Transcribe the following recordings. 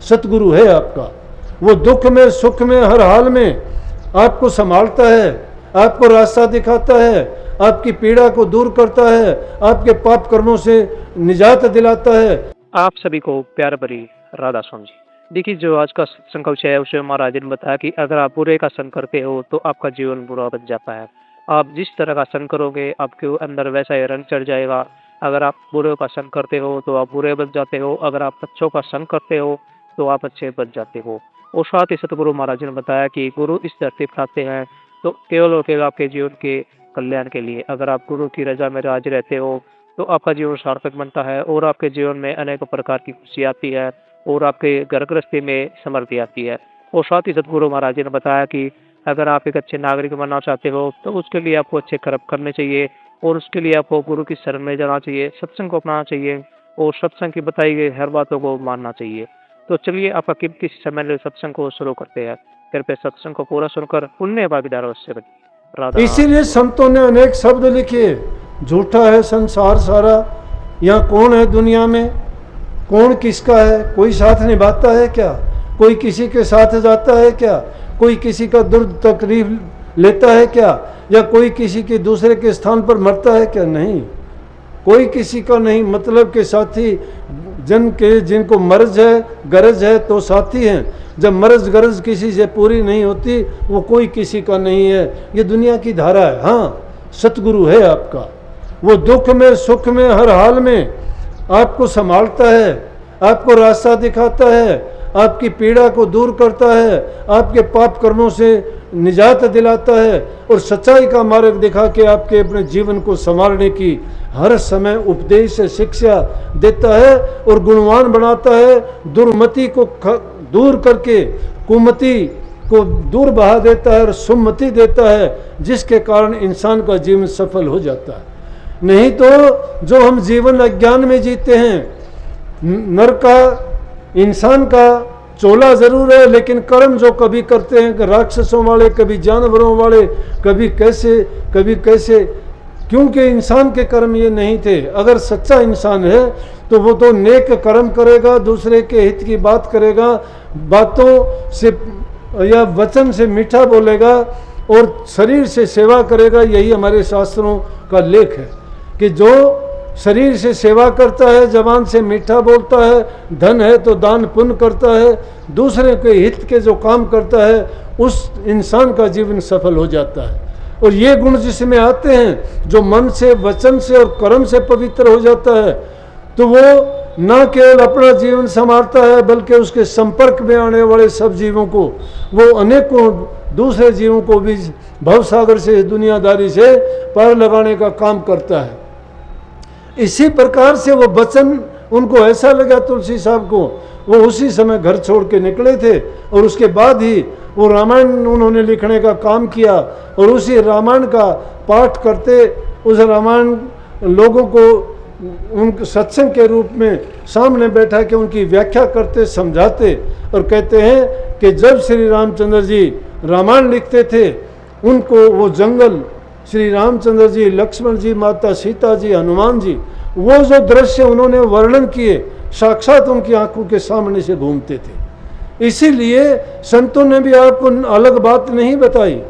सतगुरु है आपका। वो दुख में सुख में हर हाल में आपको संभालता है, आपको रास्ता दिखाता है, आपकी पीड़ा को दूर करता है, आपके पाप कर्मों से निजात दिलाता है। आप सभी को प्यार भरी राधा स्वामी जी। देखिए, जो आज का सत्संग का विषय है उसमें महाराज जी ने बताया कि अगर आप बुरे का संग करते हो तो आपका जीवन बुरा बन जाता है। आप जिस तरह का संग करोगे आपके अंदर वैसा ही रंग चढ़ जाएगा। अगर आप बुरे का संग करते हो तो आप बुरे बन जाते हो, अगर आप अच्छों का संग करते हो तो आप अच्छे बन जाते हो। और साथ ही सतगुरु महाराज जी ने बताया कि गुरु इस धरती पर आते हैं तो केवल और केवल आपके जीवन के कल्याण के लिए। अगर आप गुरु की रजा में राज रहते हो तो आपका जीवन सार्थक बनता है और आपके जीवन में अनेक प्रकार की खुशी आती है और आपके घर गृहस्थी में समृद्धि आती है। और साथ ही सतगुरु महाराज जी ने बताया कि अगर आप एक अच्छे नागरिक बनना चाहते हो तो उसके लिए आपको अच्छे कर्म करने चाहिए और उसके लिए आपको गुरु की शरण में जाना चाहिए, सत्संग को अपनाना चाहिए और सत्संग की बताई गई हर बातों को मानना चाहिए। तो चलिए आपका कीमती समय सत्संग को शुरू करते हैं। कृपया सत्संग को पूरा सुनकर पुण्य भागीदार अवश्य बनिए। राधा। इसीलिए संतों ने अनेक शब्द लिखे। झूठा है संसार सारा, यहाँ कौन है दुनिया में, कौन किसका है, कोई साथ निभाता है क्या, कोई किसी के साथ जाता है क्या, कोई किसी का दुर्द तकलीफ लेता है क्या, या कोई किसी के दूसरे के स्थान पर मरता है क्या। नहीं, कोई किसी का नहीं। मतलब के साथी जन के जिनको मर्ज है गरज है तो साथी हैं। जब मर्ज गरज किसी से पूरी नहीं होती वो कोई किसी का नहीं है। ये दुनिया की धारा है। हाँ, सतगुरु है आपका। वो दुख में सुख में हर हाल में आपको संभालता है, आपको रास्ता दिखाता है, आपकी पीड़ा को दूर करता है, आपके पाप कर्मों से निजात दिलाता है और सच्चाई का मार्ग दिखा के आपके अपने जीवन को संवारने की हर समय उपदेश शिक्षा देता है और गुणवान बनाता है। दुर्मति को दूर करके कुमति को दूर बहा देता है और सुमति देता है, जिसके कारण इंसान का जीवन सफल हो जाता है। नहीं तो जो हम जीवन अज्ञान में जीते हैं, नर का इंसान का चोला जरूर है, लेकिन कर्म जो कभी करते हैं राक्षसों वाले, कभी जानवरों वाले, कभी कैसे, क्योंकि इंसान के कर्म ये नहीं थे। अगर सच्चा इंसान है तो वो तो नेक कर्म करेगा, दूसरे के हित की बात करेगा, बातों से या वचन से मीठा बोलेगा और शरीर से सेवा करेगा। यही हमारे शास्त्रों का लेख है कि जो शरीर से सेवा करता है, जबान से मीठा बोलता है, धन है तो दान पुण्य करता है, दूसरे के हित के जो काम करता है, उस इंसान का जीवन सफल हो जाता है। और ये गुण जिसमें आते हैं, जो मन से वचन से और कर्म से पवित्र हो जाता है, तो वो न केवल अपना जीवन संवारता है बल्कि उसके संपर्क में आने वाले सब जीवों को, वो अनेकों दूसरे जीवों को भी भवसागर से दुनियादारी से पार लगाने का काम करता है। इसी प्रकार से वो वचन उनको ऐसा लगा तुलसी साहब को, वो उसी समय घर छोड़ के निकले थे और उसके बाद ही वो रामायण उन्होंने लिखने का काम किया और उसी रामायण का पाठ करते, उस रामायण लोगों को उन सत्संग के रूप में सामने बैठा के उनकी व्याख्या करते, समझाते और कहते हैं कि जब श्री रामचंद्र जी रामायण लिखते थे, उनको वो जंगल, श्री रामचंद्र जी, लक्ष्मण जी, माता सीता जी, हनुमान जी, वो जो दृश्य उन्होंने वर्णन किए साक्षात उनकी आंखों के सामने से घूमते थे। इसीलिए संतों ने भी आपको अलग बात नहीं बताई।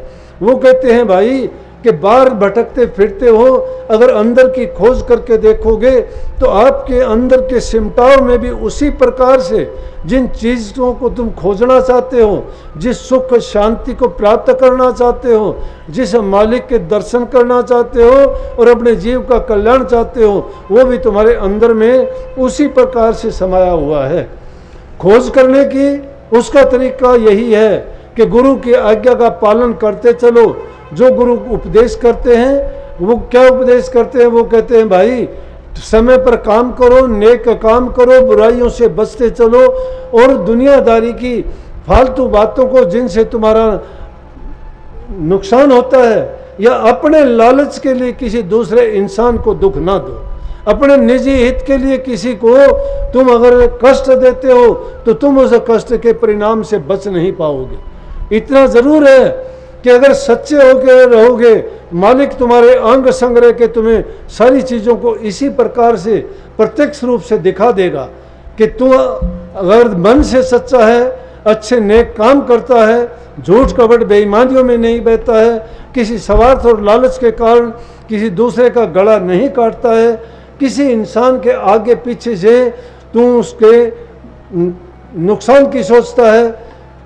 वो कहते हैं भाई कि बाहर भटकते फिरते हो, अगर अंदर की खोज करके देखोगे तो आपके अंदर के सिमटाव में भी उसी प्रकार से जिन चीज़ों को तुम खोजना चाहते हो, जिस सुख शांति को प्राप्त करना चाहते हो, जिस मालिक के दर्शन करना चाहते हो और अपने जीव का कल्याण चाहते हो, वो भी तुम्हारे अंदर में उसी प्रकार से समाया हुआ है। खोज करने की उसका तरीका यही है कि गुरु की आज्ञा का पालन करते चलो। जो गुरु उपदेश करते हैं वो क्या उपदेश करते हैं? वो कहते हैं भाई समय पर काम करो, नेक काम करो, बुराइयों से बचते चलो और दुनियादारी की फालतू बातों को, जिनसे तुम्हारा नुकसान होता है या अपने लालच के लिए किसी दूसरे इंसान को दुख ना दो। अपने निजी हित के लिए किसी को तुम अगर कष्ट देते हो तो तुम उस कष्ट के परिणाम से बच नहीं पाओगे। इतना जरूर है कि अगर सच्चे होकर रहोगे, मालिक तुम्हारे अंग संग्रह के तुम्हें सारी चीज़ों को इसी प्रकार से प्रत्यक्ष रूप से दिखा देगा कि तुम अगर मन से सच्चा है, अच्छे नेक काम करता है, झूठ कपट बेईमानियों में नहीं बहता है, किसी स्वार्थ और लालच के कारण किसी दूसरे का गला नहीं काटता है, किसी इंसान के आगे पीछे से तू उसके नुकसान की सोचता है,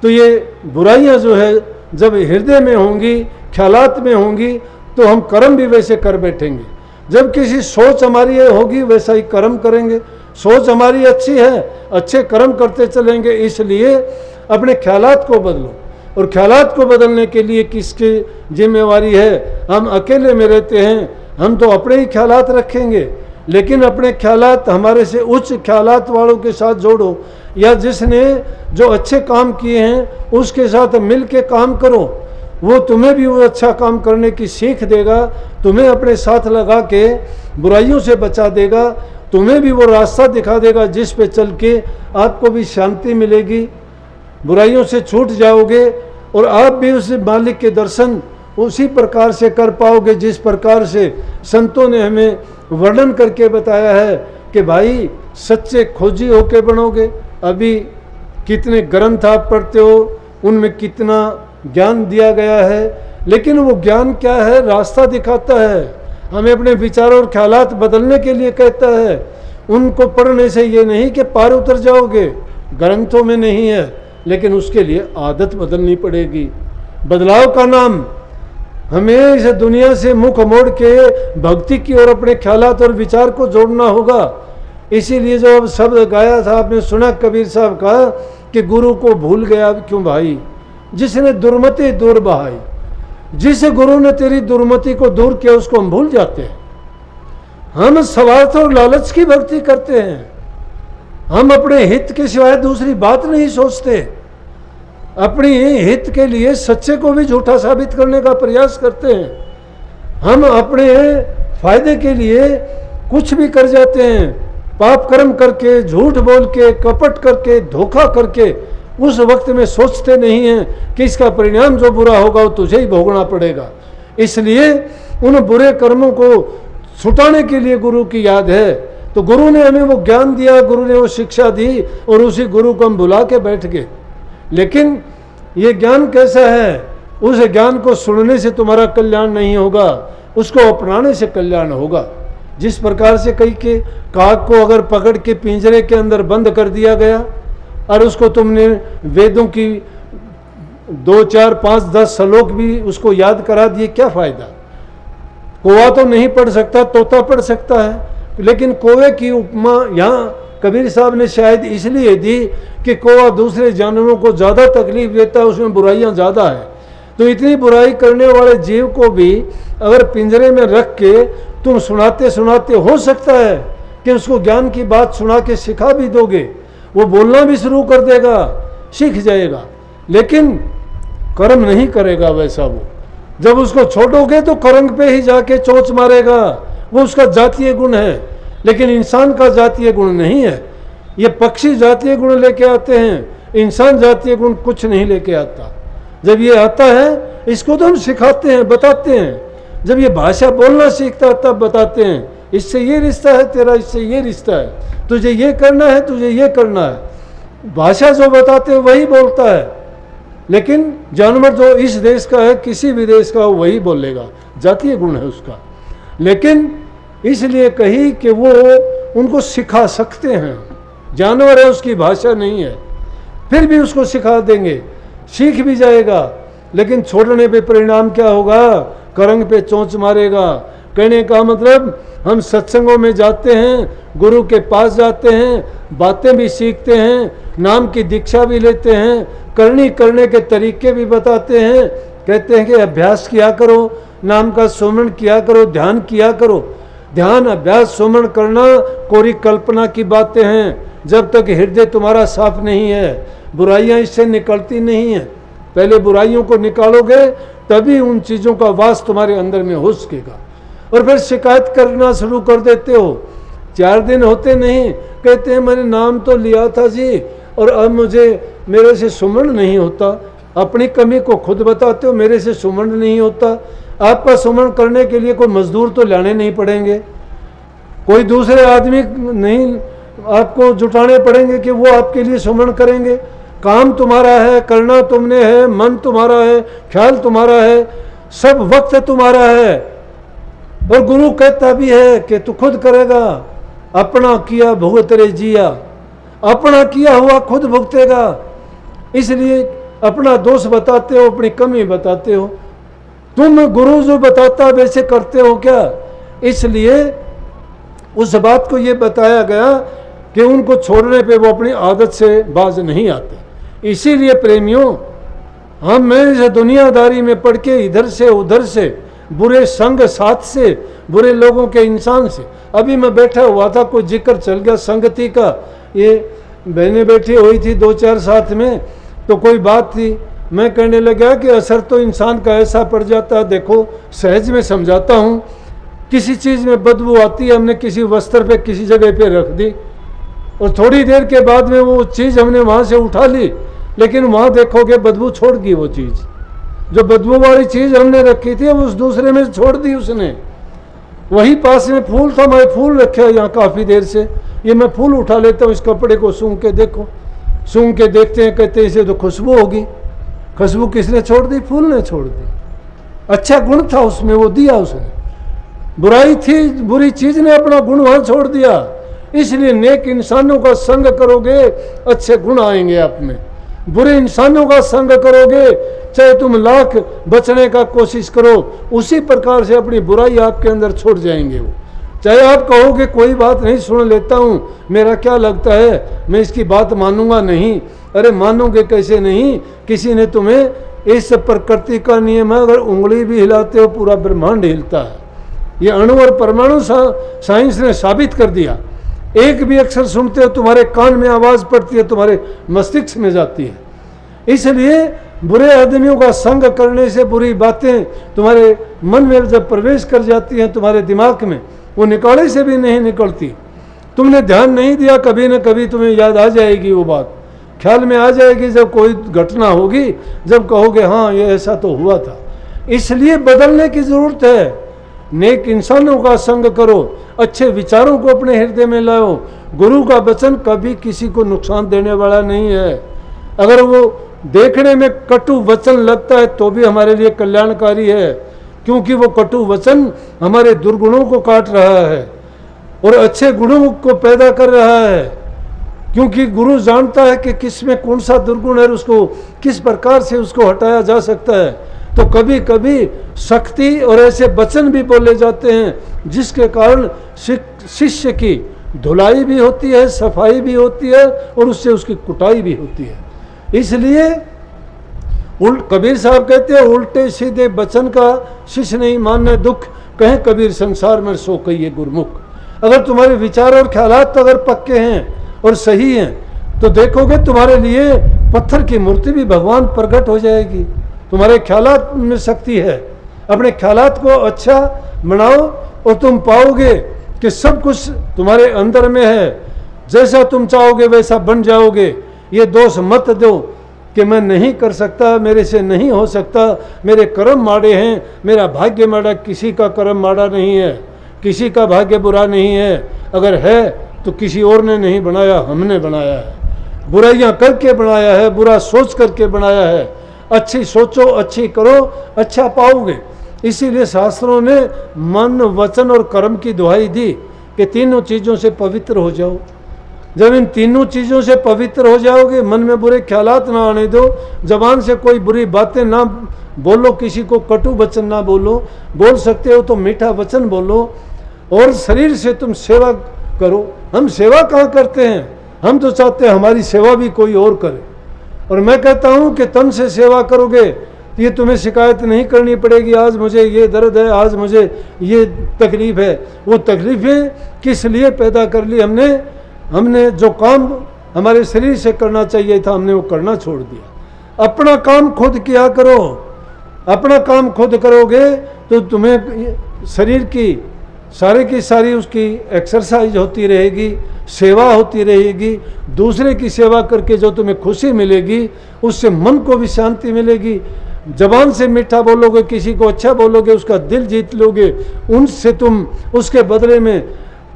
तो ये बुराइयां जो है जब हृदय में होंगी, ख्यालात में होंगी, तो हम कर्म भी वैसे कर बैठेंगे। जब किसी सोच हमारी होगी वैसा ही कर्म करेंगे। सोच हमारी अच्छी है, अच्छे कर्म करते चलेंगे। इसलिए अपने ख्यालात को बदलो, और ख्यालात को बदलने के लिए किसकी जिम्मेवारी है? हम अकेले में रहते हैं, हम तो अपने ही ख्यालात रखेंगे, लेकिन अपने ख्यालात हमारे से उच्च ख्यालात वालों के साथ जोड़ो, या जिसने जो अच्छे काम किए हैं उसके साथ मिल के काम करो। वो तुम्हें भी वो अच्छा काम करने की सीख देगा, तुम्हें अपने साथ लगा के बुराइयों से बचा देगा, तुम्हें भी वो रास्ता दिखा देगा जिस पे चल के आपको भी शांति मिलेगी, बुराइयों से छूट जाओगे, और आप भी उस मालिक के दर्शन उसी प्रकार से कर पाओगे जिस प्रकार से संतों ने हमें वर्णन करके बताया है कि भाई सच्चे खोजी होके बनोगे। अभी कितने ग्रंथ आप पढ़ते हो, उनमें कितना ज्ञान दिया गया है, लेकिन वो ज्ञान क्या है? रास्ता दिखाता है, हमें अपने विचारों और ख्यालात बदलने के लिए कहता है। उनको पढ़ने से ये नहीं कि पार उतर जाओगे, ग्रंथों में नहीं है, लेकिन उसके लिए आदत बदलनी पड़ेगी। बदलाव का नाम हमें इस दुनिया से मुख मोड़ के भक्ति की ओर अपने ख्यालात और विचार को जोड़ना होगा। इसीलिए जो अब शब्द गाया था आपने सुना कबीर साहब का कि गुरु को भूल गया क्यों भाई, जिसने दुर्मति दूर बहाई। जिस गुरु ने तेरी दुर्मति को दूर किया उसको हम भूल जाते हैं। हम स्वार्थ और लालच की भक्ति करते हैं, हम अपने हित के सिवाय दूसरी बात नहीं सोचते, अपनी हित के लिए सच्चे को भी झूठा साबित करने का प्रयास करते हैं। हम अपने फायदे के लिए कुछ भी कर जाते हैं, पाप कर्म करके, झूठ बोल के, कपट करके, धोखा करके। उस वक्त में सोचते नहीं हैं कि इसका परिणाम जो बुरा होगा वो तुझे ही भोगना पड़ेगा। इसलिए उन बुरे कर्मों को छुटाने के लिए गुरु की याद है। तो गुरु ने हमें वो ज्ञान दिया, गुरु ने वो शिक्षा दी, और उसी गुरु को हम बुला के बैठ गए। लेकिन ये ज्ञान कैसा है? उस ज्ञान को सुनने से तुम्हारा कल्याण नहीं होगा, उसको अपनाने से कल्याण होगा। जिस प्रकार से कई के काग को अगर पकड़ के पिंजरे के अंदर बंद कर दिया गया और उसको तुमने वेदों की 2, 4, 5, 10 श्लोक भी उसको याद करा दिए, क्या फायदा? कौवा तो नहीं पढ़ सकता, तोता पढ़ सकता है। लेकिन कौवे की उपमा यहाँ कबीर साहब ने शायद इसलिए दी कि कौवा दूसरे जानवरों को ज़्यादा तकलीफ देता है, उसमें बुराइयाँ ज़्यादा है। तो इतनी बुराई करने वाले जीव को भी अगर पिंजरे में रख के तुम सुनाते सुनाते हो सकता है कि उसको ज्ञान की बात सुना के सिखा भी दोगे, वो बोलना भी शुरू कर देगा, सीख जाएगा, लेकिन कर्म नहीं करेगा वैसा। वो जब उसको छोड़ोगे तो कर्म पे ही जाके चोंच मारेगा, वो उसका जातीय गुण है। लेकिन इंसान का जातीय गुण नहीं है। ये पक्षी जातीय गुण लेके आते हैं, इंसान जातीय गुण कुछ नहीं लेके आता। जब ये आता है इसको तो हम सिखाते हैं, बताते हैं। जब ये भाषा बोलना सीखता है तब बताते हैं, इससे ये रिश्ता है तेरा, इससे ये रिश्ता है, तुझे ये करना है, तुझे ये करना है। भाषा जो बताते हैं वही बोलता है, लेकिन जानवर जो इस देश का है, किसी भी देश का, वही बोलेगा, जातीय गुण है उसका। लेकिन इसलिए कही कि वो उनको सिखा सकते हैं, जानवर है, उसकी भाषा नहीं है, फिर भी उसको सिखा देंगे, सीख भी जाएगा। लेकिन छोड़ने पे परिणाम क्या होगा? करंग पे चोंच मारेगा। कहने का मतलब हम सत्संगों में जाते हैं, गुरु के पास जाते हैं, बातें भी सीखते हैं, नाम की दीक्षा भी लेते हैं, करने के तरीके भी बताते हैं। कहते हैं कि अभ्यास किया करो, नाम का सुमरण किया करो, ध्यान किया करो। ध्यान, अभ्यास, सुमरण करना कोरी कल्पना की बातें हैं। जब तक हृदय तुम्हारा साफ नहीं है, बुराइयां इससे निकलती नहीं है। पहले बुराइयों को निकालोगे तभी उन चीज़ों का वास तुम्हारे अंदर में हो सकेगा। और फिर शिकायत करना शुरू कर देते हो। 4 दिन होते नहीं, कहते हैं मैंने नाम तो लिया था जी, और अब मेरे से सुमरण नहीं होता। अपनी कमी को खुद बताते हो, मेरे से सुमरण नहीं होता। आपका सुमरण करने के लिए कोई मजदूर तो लाने नहीं पड़ेंगे, कोई दूसरे आदमी नहीं आपको जुटाने पड़ेंगे कि वो आपके लिए सुमरण करेंगे। काम तुम्हारा है, करना तुमने है, मन तुम्हारा है, ख्याल तुम्हारा है, सब वक्त तुम्हारा है। और गुरु कहता भी है कि तू खुद करेगा, अपना किया भुगत रे जिया, अपना किया हुआ खुद भुगतेगा। इसलिए अपना दोष बताते हो, अपनी कमी बताते हो। तुम गुरु जो बताता वैसे करते हो क्या? इसलिए उस बात को ये बताया गया कि उनको छोड़ने पे वो अपनी आदत से बाज नहीं आते। इसीलिए प्रेमियों, हम मैं इस दुनियादारी में पढ़ के इधर से उधर से, बुरे संग साथ से, बुरे लोगों के इंसान से, अभी मैं बैठा हुआ था, कोई जिक्र चल गया संगति का, ये बहनें बैठी हुई थी 2-4 साथ में, तो कोई बात थी, मैं कहने लगा कि असर तो इंसान का ऐसा पड़ जाता है। देखो सहज में समझाता हूँ, किसी चीज़ में बदबू आती है, हमने किसी वस्त्र पे किसी जगह पे रख दी और थोड़ी देर के बाद में वो चीज़ हमने वहाँ से उठा ली, लेकिन वहाँ देखोगे बदबू छोड़ गई। वो चीज़ जो बदबू वाली चीज़ हमने रखी थी वो उस दूसरे में छोड़ दी उसने। वही पास में फूल था, मैं फूल रखा यहाँ काफ़ी देर से, ये मैं फूल उठा लेता हूँ, इस कपड़े को सूंघ के देखो, सूंघ के देखते हैं, कहते हैं इसे तो खुशबू होगी। खुशबू किसने छोड़ दी? फूल ने छोड़ दी। अच्छा गुण था उसमें, वो दिया उसने। बुराई थी, बुरी चीज ने अपना गुण वहां छोड़ दिया। इसलिए नेक इंसानों का संग करोगे, अच्छे गुण आएंगे आप में। बुरे इंसानों का संग करोगे, चाहे तुम लाख बचने का कोशिश करो, उसी प्रकार से अपनी बुराई आपके अंदर छोड़ जाएंगे वो। चाहे आप कहोगे कोई बात नहीं, सुन लेता हूँ, मेरा क्या लगता है, मैं इसकी बात मानूंगा नहीं। अरे मानोगे कैसे नहीं? किसी ने तुम्हें इस प्रकृति का नियम है, अगर उंगली भी हिलाते हो पूरा ब्रह्मांड हिलता है। ये अणु और परमाणु साइंस ने साबित कर दिया। एक भी अक्षर सुनते हो तुम्हारे कान में आवाज पड़ती है, तुम्हारे मस्तिष्क में जाती है। इसलिए बुरे आदमियों का संग करने से बुरी बातें तुम्हारे मन में जब प्रवेश कर जाती हैं, तुम्हारे दिमाग में, वो निकाले से भी नहीं निकलती। तुमने ध्यान नहीं दिया, कभी न कभी तुम्हें याद आ जाएगी वो बात, ख्याल में आ जाएगी जब कोई घटना होगी, जब कहोगे हाँ ये ऐसा तो हुआ था। इसलिए बदलने की जरूरत है। नेक इंसानों का संग करो, अच्छे विचारों को अपने हृदय में लाओ। गुरु का वचन कभी किसी को नुकसान देने वाला नहीं है। अगर वो देखने में कटु वचन लगता है तो भी हमारे लिए कल्याणकारी है, क्योंकि वो कटु वचन हमारे दुर्गुणों को काट रहा है और अच्छे गुणों को पैदा कर रहा है। क्योंकि गुरु जानता है कि किस में कौन सा दुर्गुण है, उसको किस प्रकार से उसको हटाया जा सकता है। तो कभी कभी शक्ति और ऐसे वचन भी बोले जाते हैं जिसके कारण शिष्य की धुलाई भी होती है, सफाई भी होती है और उससे उसकी कुटाई भी होती है। इसलिए कबीर साहब कहते हैं, उल्टे सीधे वचन का शिष्य नहीं मानने दुख, कहें कबीर संसार में सो कहिए गुरमुख। अगर तुम्हारे विचार और ख्यालात अगर पक्के हैं और सही हैं तो देखोगे तुम्हारे लिए पत्थर की मूर्ति भी भगवान प्रकट हो जाएगी। तुम्हारे ख्यालात में शक्ति है। अपने ख्यालात को अच्छा बनाओ और तुम पाओगे कि सब कुछ तुम्हारे अंदर में है। जैसा तुम चाहोगे वैसा बन जाओगे। ये दोष मत दो कि मैं नहीं कर सकता, मेरे से नहीं हो सकता, मेरे कर्म माड़े हैं, मेरा भाग्य माड़ा। किसी का कर्म माड़ा नहीं है, किसी का भाग्य बुरा नहीं है। अगर है तो किसी और ने नहीं बनाया, हमने बनाया है। बुराइयां करके बनाया है, बुरा सोच करके बनाया है। अच्छी सोचो, अच्छी करो, अच्छा पाओगे। इसीलिए शास्त्रों ने मन, वचन और कर्म की दुहाई दी कि तीनों चीज़ों से पवित्र हो जाओ। जब इन तीनों चीज़ों से पवित्र हो जाओगे, मन में बुरे ख्यालात ना आने दो, जबान से कोई बुरी बातें ना बोलो, किसी को कटु वचन ना बोलो, बोल सकते हो तो मीठा वचन बोलो, और शरीर से तुम सेवा करो। हम सेवा कहाँ करते हैं? हम तो चाहते हैं हमारी सेवा भी कोई और करे। और मैं कहता हूँ कि तन से सेवा करोगे ये तुम्हें शिकायत नहीं करनी पड़ेगी, आज मुझे ये दर्द है, आज मुझे ये तकलीफ है। वो तकलीफें किस लिए पैदा कर ली हमने जो काम हमारे शरीर से करना चाहिए था, हमने वो करना छोड़ दिया। अपना काम खुद किया करो। अपना काम खुद करोगे तो तुम्हें शरीर की सारी उसकी एक्सरसाइज होती रहेगी, सेवा होती रहेगी। दूसरे की सेवा करके जो तुम्हें खुशी मिलेगी, उससे मन को भी शांति मिलेगी। जबान से मीठा बोलोगे, किसी को अच्छा बोलोगे, उसका दिल जीत लोगे, उनसे तुम उसके बदले में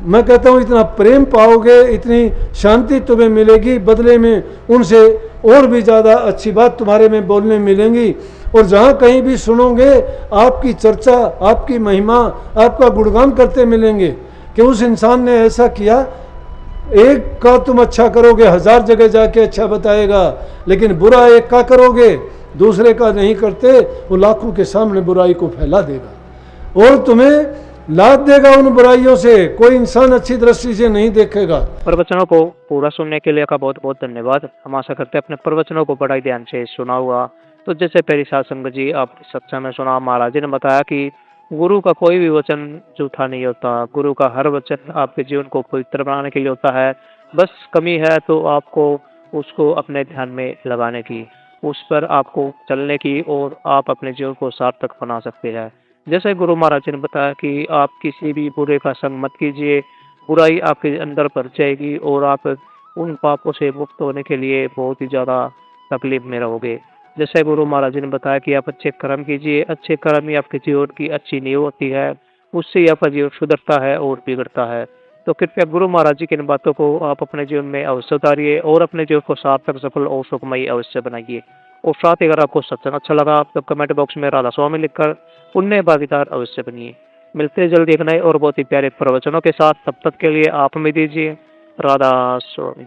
मैं कहता हूँ इतना प्रेम पाओगे, इतनी शांति तुम्हें मिलेगी, बदले में उनसे और भी ज़्यादा अच्छी बात तुम्हारे में बोलने मिलेंगी। और जहाँ कहीं भी सुनोगे आपकी चर्चा, आपकी महिमा, आपका गुणगान करते मिलेंगे कि उस इंसान ने ऐसा किया। एक का तुम अच्छा करोगे, 1000 जगह जाके अच्छा बताएगा, लेकिन बुरा एक का करोगे, दूसरे का नहीं करते, वो लाखों के सामने बुराई को फैला देगा और तुम्हें लाद देगा उन बुराइयों से। कोई इंसान अच्छी दृष्टि से नहीं देखेगा। प्रवचनों को पूरा सुनने के लिए का बहुत बहुत धन्यवाद। हम आशा करते हैं अपने प्रवचनों को बड़ा ही ध्यान से सुना हुआ। तो जैसे पहली सात संगत जी आपकी सत्संग में सुना, महाराज जी ने बताया कि गुरु का कोई भी वचन झूठा नहीं होता। गुरु का हर वचन आपके जीवन को पवित्र बनाने के लिए होता है। बस कमी है तो आपको उसको अपने ध्यान में लगाने की, उस पर आपको चलने की और आप अपने जीवन को सार्थक बना सकते हैं। जैसे गुरु महाराज जी ने बताया कि आप किसी भी बुरे का संग मत कीजिए, बुराई आपके अंदर भर जाएगी और आप उन पापों से मुक्त होने के लिए बहुत ही ज़्यादा तकलीफ में रहोगे। जैसे गुरु महाराज जी ने बताया कि आप अच्छे कर्म कीजिए, अच्छे कर्म ही आपके जीवन की अच्छी नींव होती है, उससे ही आपका जीवन सुधरता है और बिगड़ता है। तो कृपया गुरु महाराज जी की इन बातों को आप अपने जीवन में अवश्य उतारिए और अपने जीवन को सार्थक, सफल और सुखमयी अवश्य बनाइए। और साथ ही अगर आपको सत्संग अच्छा लगा तो कमेंट बॉक्स में राधा स्वामी लिखकर पुण्य भागीदार अवश्य बनिए। मिलते हैं जल्दी एक नए और बहुत ही प्यारे प्रवचनों के साथ। तब तक के लिए आप हमें दीजिए राधा स्वामी।